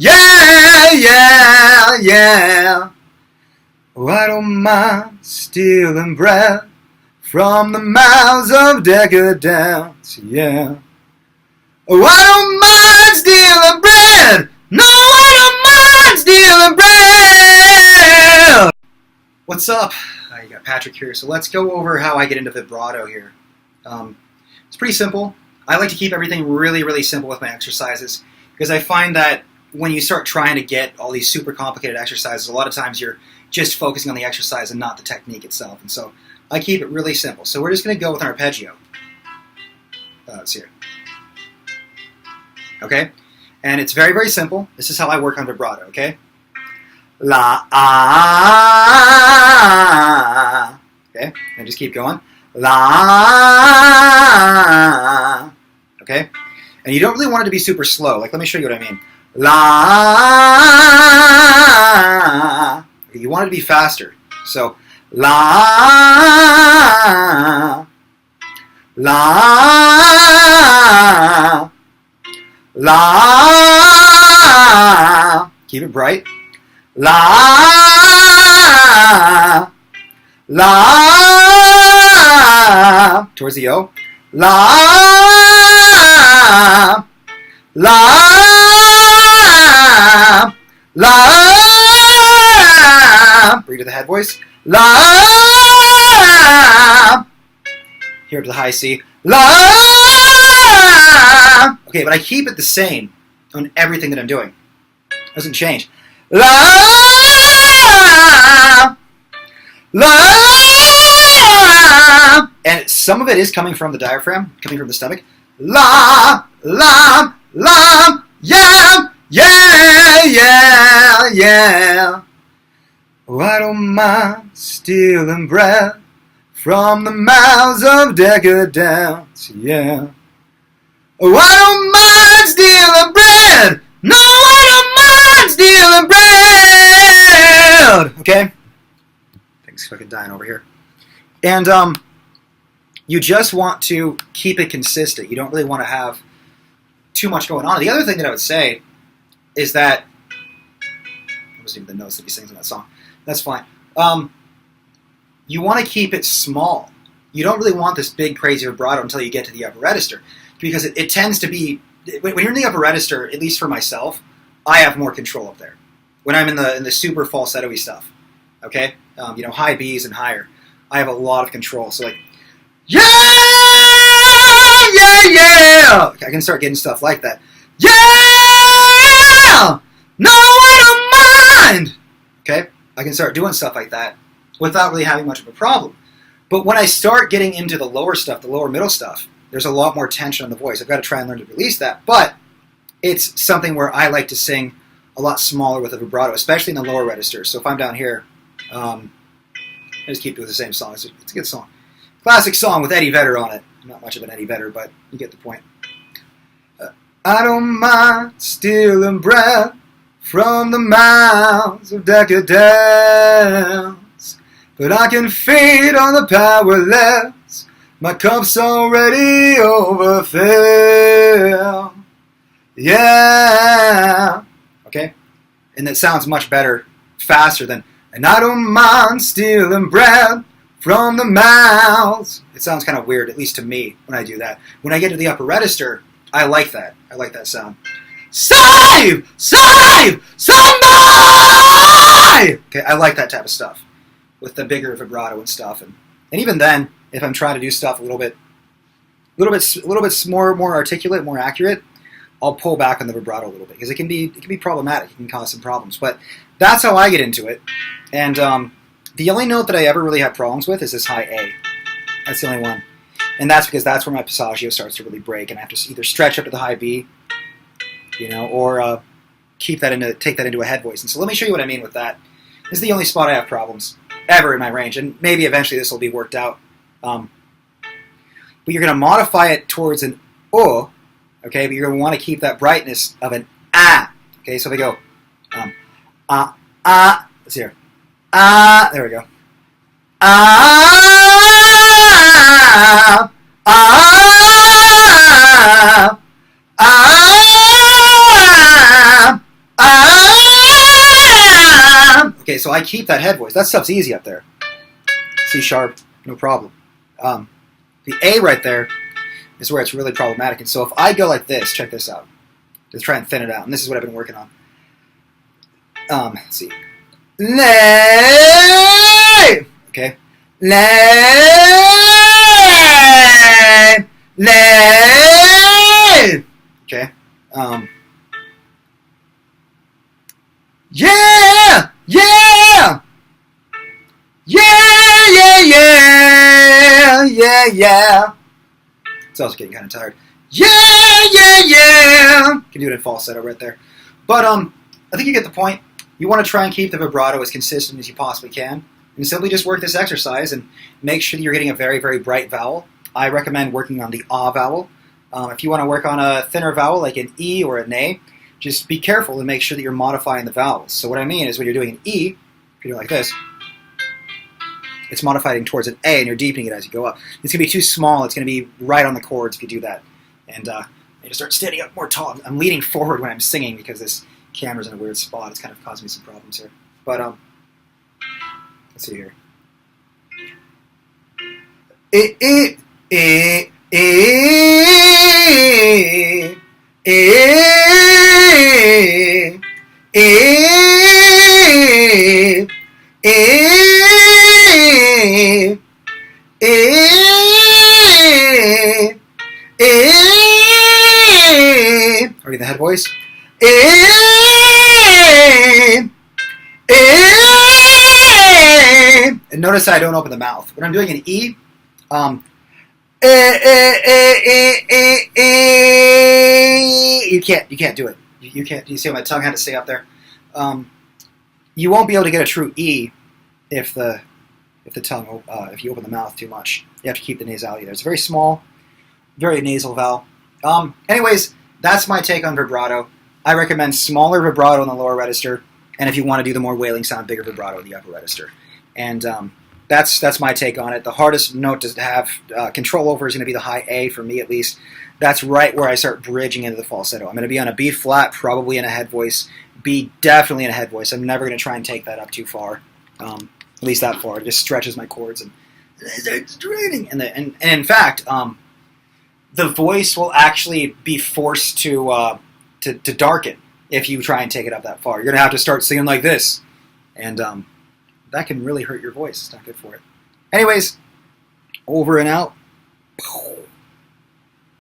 Yeah, yeah, yeah. Oh, I don't mind stealing breath from the mouths of decadence, yeah. Oh, I don't mind stealing bread. No, I don't mind stealing bread. What's up? You got Patrick here. So let's go over how I get into vibrato here. It's pretty simple. I like to keep everything really, really simple with my exercises because I find that when you start trying to get all these super complicated exercises, a lot of times you're just focusing on the exercise and not the technique itself. And so I keep it really simple. So we're just going to go with an arpeggio. Let's hear. Okay? And it's very, very simple. This is how I work on vibrato, okay? La, ah. Okay? And just keep going. La. Okay? And you don't really want it to be super slow. Like, let me show you what I mean. La. Okay, you want it to be faster. So, la. La. La. Keep it bright. La. La. Towards the O. La. La. La. Bring to the head voice. La. Here up to the high C. La. Okay, but I keep it the same on everything that I'm doing. It doesn't change. La. La. And some of it is coming from the diaphragm, coming from the stomach. La. La. La. Yeah. Yeah. Yeah. Yeah. Oh, I don't mind stealing breath from the mouths of decadence, yeah. Oh, I don't mind stealing bread. No, I don't mind stealing bread. Okay? Things fucking dying over here. And you just want to keep it consistent. You don't really want to have too much going on. The other thing that I would say is that I wasn't even the notes that he sings in that song. That's fine. You want to keep it small. You don't really want this big, crazy vibrato until you get to the upper register. Because it tends to be, when you're in the upper register, at least for myself, I have more control up there. When I'm in the super falsetto-y stuff, okay? High B's and higher, I have a lot of control. So like, yeah, yeah, yeah. Okay, I can start getting stuff like that. Yeah, no, I don't mind. Okay, I can start doing stuff like that without really having much of a problem. But when I start getting into the lower stuff, the lower middle stuff, there's a lot more tension on the voice. I've got to try and learn to release that. But it's something where I like to sing a lot smaller with a vibrato, especially in the lower registers. So if I'm down here, I just keep doing the same song. It's a good song. Classic song with Eddie Vedder on it. Not much of an Eddie Vedder, but you get the point. I don't mind stealing breath from the mouths of decadence, but I can feed on the powerless. My cup's already overfilled. Yeah. Okay? And that sounds much better, faster than, and I don't mind stealing bread from the mouths. It sounds kind of weird, at least to me, when I do that. When I get to the upper register, I like that. I like that sound. Save! Save! Somebody! Okay, I like that type of stuff. With the bigger vibrato and stuff. And even then, if I'm trying to do stuff a little bit more articulate, more accurate, I'll pull back on the vibrato a little bit because it can be problematic. It can cause some problems. But that's how I get into it. And the only note that I ever really have problems with is this high A. That's the only one. And that's because that's where my passaggio starts to really break, and I have to either stretch up to the high B, or take that into a head voice. And so let me show you what I mean with that. This is the only spot I have problems ever in my range, and maybe eventually this will be worked out. But you're going to modify it towards an O, okay? But you're going to want to keep that brightness of an ah. Okay, so if I go let's hear. There we go. Okay, so I keep that head voice. That stuff's easy up there. C sharp, no problem. The A right there is where it's really problematic. And so if I go like this, check this out. Just try and thin it out. And this is what I've been working on. Let's see. Lay. Okay. Lay. Lay. Okay. Yeah. Yeah. Yeah. Yeah. Yeah. Yeah. Yeah. It's also getting kind of tired. Yeah. Yeah. Yeah. Can do it in falsetto right there. But I think you get the point. You want to try and keep the vibrato as consistent as you possibly can. And simply just work this exercise and make sure that you're getting a very, very bright vowel. I recommend working on the ah vowel. If you want to work on a thinner vowel like an E or an A, just be careful and make sure that you're modifying the vowels. So what I mean is when you're doing an E, if you're doing like this, it's modifying towards an A and you're deepening it as you go up. It's going to be too small. It's going to be right on the chords if you do that. And you just start standing up more tall. I'm leaning forward when I'm singing because this camera's in a weird spot. It's kind of causing me some problems here. But let's see here. Already the head voice. And notice I don't open the mouth. When I'm doing an E, you can't do it. You can't. You see how my tongue had to stay up there. You won't be able to get a true E if the tongue if you open the mouth too much. You have to keep the nasality there. It's a very small, very nasal vowel. Anyways, that's my take on vibrato. I recommend smaller vibrato in the lower register, and if you want to do the more wailing sound, bigger vibrato in the upper register. And that's my take on it. The hardest note to have control over is going to be the high A, for me at least. That's right where I start bridging into the falsetto. I'm going to be on a B flat, probably in a head voice. B definitely in a head voice. I'm never going to try and take that up too far, at least that far. It just stretches my chords and it's draining. And in fact, the voice will actually be forced to darken if you try and take it up that far. You're going to have to start singing like this. And that can really hurt your voice. It's not good for it. Anyways, over and out.